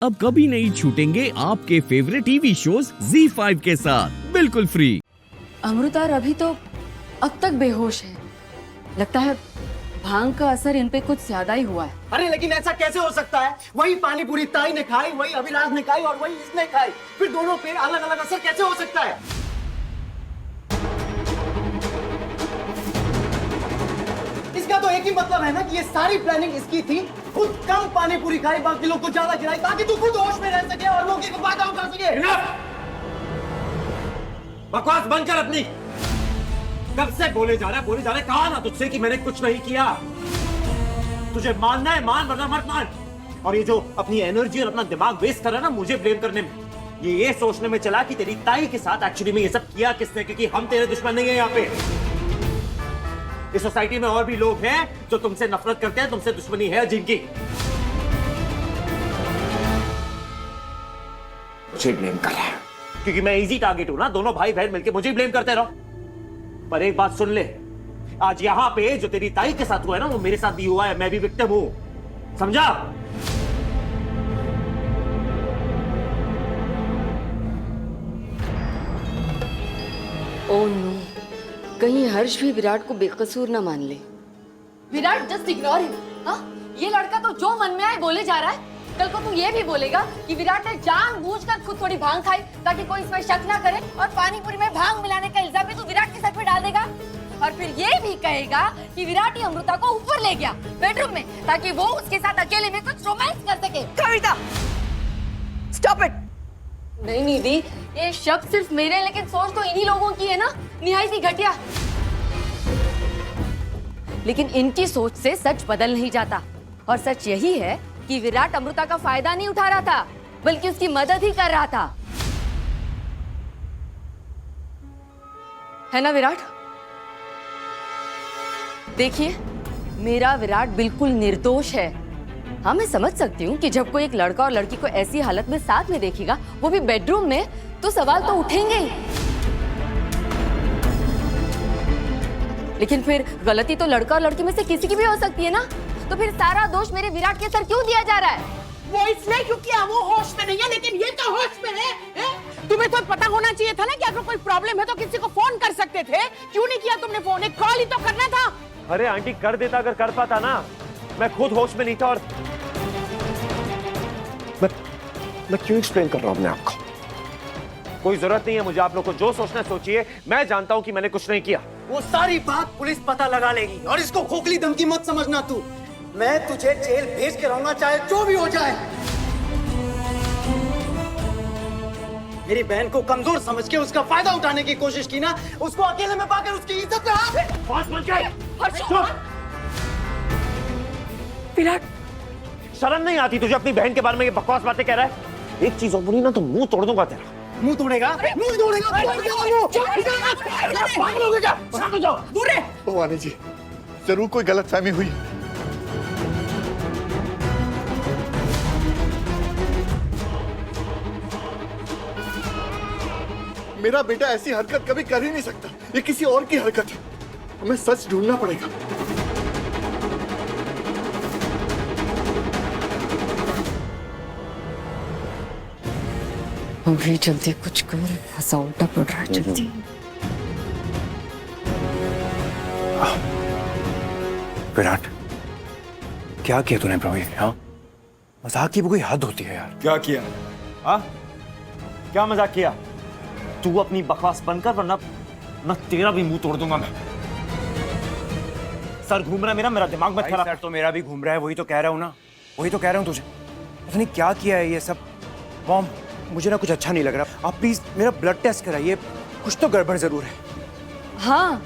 अब कभी नहीं छूटेंगे आपके फेवरेट टीवी शोज ZEE5 के साथ बिल्कुल फ्री। अमृता और अभी तो अब तक बेहोश है। लगता है भांग का असर इन पे कुछ ज्यादा ही हुआ है। अरे लेकिन ऐसा कैसे हो सकता है? वही पानी पूरी ताई ने खाई, वही अभिलाष ने खाई और वही इसने खाई, फिर दोनों पे अलग अलग असर कैसे हो सकता है? इसका तो एक ही मतलब है ना कि ये सारी प्लानिंग इसकी थी। खुद कम पानी पूरी खाई, बाकी लोग को ज्यादा खिलाई ताकि तू खुद होश में रह सके और लोग को फायदा उठा सके। बकवास बंद कर अपनी। कब से बोले जा रहा है, कहा ना तुझसे कि मैंने कुछ नहीं किया। तुझे मानना है मान, वरना मत मान। और ये जो अपनी एनर्जी और अपना दिमाग वेस्ट कर रहा है ना मुझे ब्लेम करने में, ये सोचने में चला कि तेरी ताई के साथ एक्चुअली में ये सब किया किसने, क्योंकि हम तेरे दुश्मन नहीं है। यहाँ पे इस सोसाइटी में और भी लोग हैं जो तुमसे नफरत करते हैं, तुमसे दुश्मनी है जिनकी। मुझे ब्लेम कर रहा है क्योंकि मैं इजी टारगेट हूं ना। दोनों भाई बहन मिलकर मुझे ब्लेम करते रहो। पर एक बात सुन ले, आज यहां पे जो तेरी ताई के साथ हुआ है ना वो मेरे साथ भी हुआ है। मैं भी विक्टिम हूं, समझा? ओह नो, कहीं हर्ष भी विराट को बेकसूर ना मान ले। Virat just ignore him. हाँ, ये लड़का तो जो मन में आए बोले जा रहा है। कल को तू ये भी बोलेगा कि विराट ने जानबूझकर खुद थोड़ी भांग खाई ताकि कोई इसमें शक ना करे, और पानी पूरी में भांग मिलाने का इल्जाम भी तू विराट के सर पे डाल देगा। और फिर ये भी कहेगा कि विराट ही अमृता को ऊपर ले गया बेडरूम में ताकि वो उसके साथ अकेले में कुछ रोमांस कर सके। कविता, स्टॉप इट। नहीं निधि, ये शब्द सिर्फ मेरे हैं, लेकिन सोच तो इन्हीं लोगों की है ना, निहायत ही घटिया। लेकिन इनकी सोच से सच बदल नहीं जाता, और सच यही है कि विराट अमृता का फायदा नहीं उठा रहा था बल्कि उसकी मदद ही कर रहा था, है ना विराट? देखिए, मेरा विराट बिल्कुल निर्दोष है। हाँ, मैं समझ सकती हूँ कि जब कोई एक लड़का और लड़की को ऐसी हालत में साथ में देखेगा, वो भी बेडरूम में, तो सवाल तो उठेंगे ही। लेकिन फिर गलती तो लड़का और लड़की में से किसी की भी हो सकती है ना, तो फिर सारा दोष मेरे विराट के सर क्यों दिया जा रहा है? वो इसलिए क्योंकि वो होश में नहीं है, लेकिन ये तो होश में है? तुम्हें तो पता होना चाहिए था ना कि अगर कोई प्रॉब्लम है तो किसी को फोन कर सकते थे। क्यों नहीं किया तुमने फोन? एक कॉल ही तो करना था। अरे आंटी, कर देता अगर कर पाता ना। मैं खुद होश में नहीं था। और मैं क्यों एक्सप्लेन कर रहा हूं अपने आप को? कोई जरूरत नहीं है मुझे आप लोग को जो सोचना सोचिए। मैं जानता हूं कि मैंने कुछ नहीं किया। वो सारी बात पुलिस पता लगा लेगी, और इसको खोखली धमकी मत समझना तू। मैं तुझे जेल भेज के रहूंगा चाहे जो भी हो जाए। मेरी बहन को कमजोर समझ के उसका फायदा उठाने की कोशिश की ना, उसको अकेले में पाकर उसकी इज्जत पे विराट, शर्म नहीं आती तुझे अपनी बहन के बारे में ये बकवास बातें कह रहा है? एक चीज और बोली ना तो मुंह तोड़ दूंगा तेरा। मुंह तोड़ेगा? मुंह तोड़ेगा? भवानी जी, जरूर कोई गलतफहमी हुई। मेरा बेटा ऐसी हरकत कभी कर ही नहीं सकता। ये किसी और की हरकत है। हमें सच ढूंढना पड़ेगा। अभी जल्दी कुछ कर, ऐसा उल्टा पड़ रहा है। जल्दी। विराट, क्या किया तूने प्रवीण? हाँ, मजाक की भी कोई हद होती है यार। क्या किया? हाँ, क्या मजाक किया? तू अपनी बकवास बंद कर, वरना तेरा भी मुंह तोड़ दूंगा मैं। सर घूम रहा है मेरा दिमाग मत खराब। सर तो मेरा भी घूम रहा है, वही तो कह रहा हूँ ना, वही तो कह रहा हूँ तुझे। पता नहीं क्या किया है ये सब। मॉम, मुझे ना कुछ अच्छा नहीं लग रहा। आप प्लीज मेरा ब्लड टेस्ट कराइए, कुछ तो गड़बड़ जरूर है। हाँ,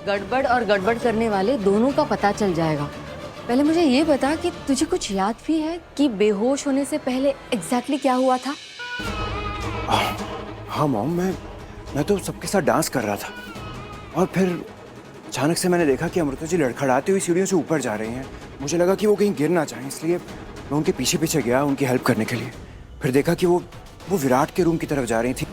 गड़बड़ और गड़बड़ करने वाले दोनों का पता चल जाएगा। पहले मुझे ये बता कि तुझे कुछ याद भी है कि बेहोश होने से पहले एग्जैक्टली क्या हुआ था? हाँ मॉम, मैं तो सबके साथ डांस कर रहा था, और फिर अचानक से मैंने देखा कि अमृता जी लड़खड़ाती हुई सीढ़ियों से ऊपर जा रही हैं। मुझे लगा कि वो कहीं गिर ना जाएं, इसलिए मैं उनके पीछे पीछे गया उनकी हेल्प करने के लिए। फिर देखा कि वो विराट के रूम की तरफ जा रही थी।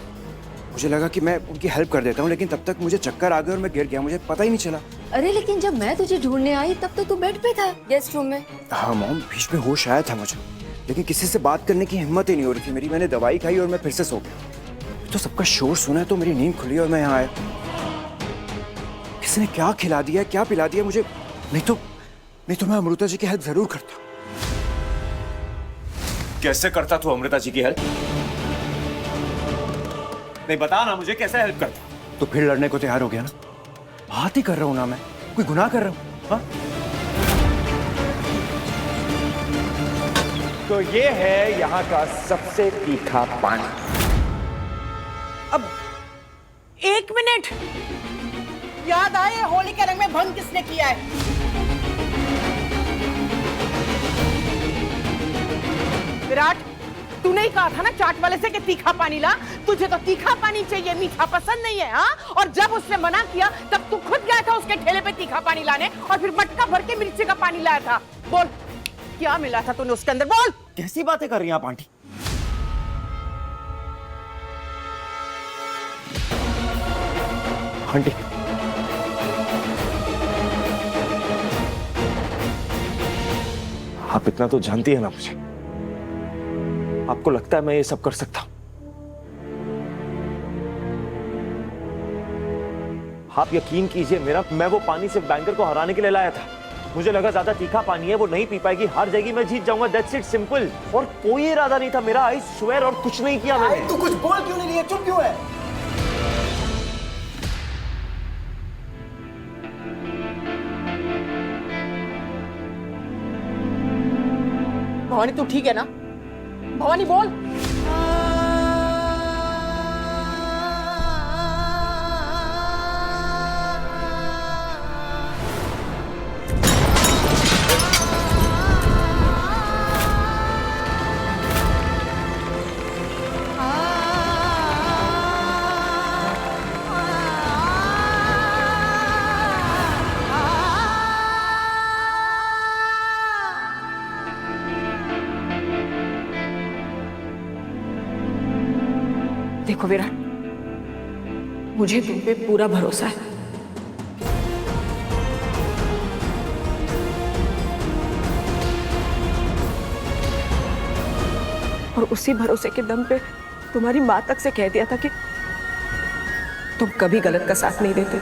मुझे लगा कि मैं उनकी हेल्प कर देता हूँ, लेकिन तब तक मुझे चक्कर आ गए और मैं गिर गया। मुझे पता ही नहीं चला। अरे लेकिन जब मैं तुझे ढूंढने आई तब तो तू बेड पे था, गेस्ट रूम में। हाँ मॉम, बीच में होश आया था मुझे, लेकिन किसी से बात करने की हिम्मत ही नहीं हो रही थी मेरी। मैंने दवाई खाई और मैं फिर से सो गया। तो सबका शोर सुना तो मेरी नींद खुली और मैं यहाँ आया। किसी ने क्या खिला दिया, क्या पिला दिया मुझे, नहीं तो मैं अमृता जी की हेल्प जरूर करता। कैसे करता तू अमृता जी की हेल्प? नहीं, बता ना मुझे, कैसे हेल्प करता? तो फिर लड़ने को तैयार हो गया ना। बात ही कर रहा हूं ना, मैं कोई गुनाह कर रहा हूं? हाँ? तो ये है यहाँ का सबसे तीखा पानी। अब 1 मिनट, याद आए होली के रंग में भंग किसने किया है? विराट, तूने ही कहा था ना चाट वाले से कि तीखा पानी ला। तुझे तो तीखा पानी चाहिए, मीठा पसंद नहीं है। हाँ, और जब उसने मना किया तब तू खुद गया था उसके ठेले पे तीखा पानी लाने और फिर मटका भर के मिर्ची का पानी लाया था। बोल, क्या मिला था तूने उसके अंदर? बोल। कैसी बातें कर रही हैं आप आंटी? आंटी, आप इतना तो जानती है ना मुझे। आपको लगता है मैं ये सब कर सकता हूं? आप यकीन कीजिए मेरा, मैं वो पानी सिर्फ बैंकर को हराने के लिए लाया था। मुझे लगा ज्यादा तीखा पानी है, वो नहीं पी पाएगी, हार जाएगी, मैं जीत जाऊंगा। That's it, simple. और कोई इरादा नहीं था मेरा, आई स्वेयर, और कुछ नहीं किया मैंने। तू कुछ बोल क्यों नहीं रही है? चुप क्यों है? भवानी, तू ठीक है ना? भवानी बोल। देखो विराट, मुझे तुम पे पूरा भरोसा है। और उसी भरोसे के दम पे तुम्हारी माँ तक से कह दिया था कि तुम कभी गलत का साथ नहीं देते,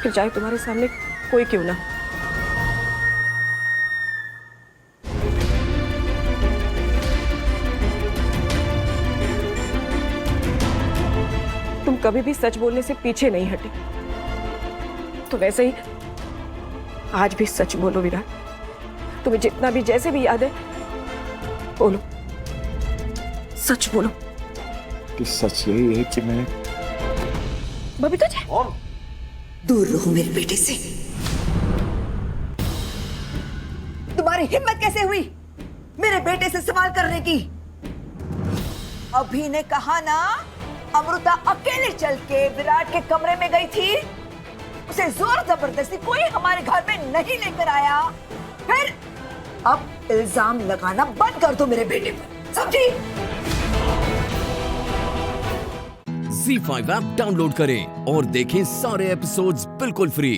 फिर चाहे तुम्हारे सामने कोई क्यों ना। तुम कभी भी सच बोलने से पीछे नहीं हटे, तो वैसे ही आज भी सच बोलो विराट। तुम्हें जितना भी जैसे भी याद है बोलो, सच बोलो। कि सच यही है कि मैंने बबीता जी, दूर रहो मेरे बेटे से। तुम्हारी हिम्मत कैसे हुई मेरे बेटे से सवाल करने की? अभी ने कहा ना, अमृता अकेले चल के विराट के कमरे में गई थी, उसे जोर जबरदस्ती कोई हमारे घर में नहीं लेकर आया। फिर अब इल्जाम लगाना बंद कर दो मेरे बेटे पर, समझी? ZEE5 ऐप डाउनलोड करें और देखें सारे एपिसोड्स बिल्कुल फ्री।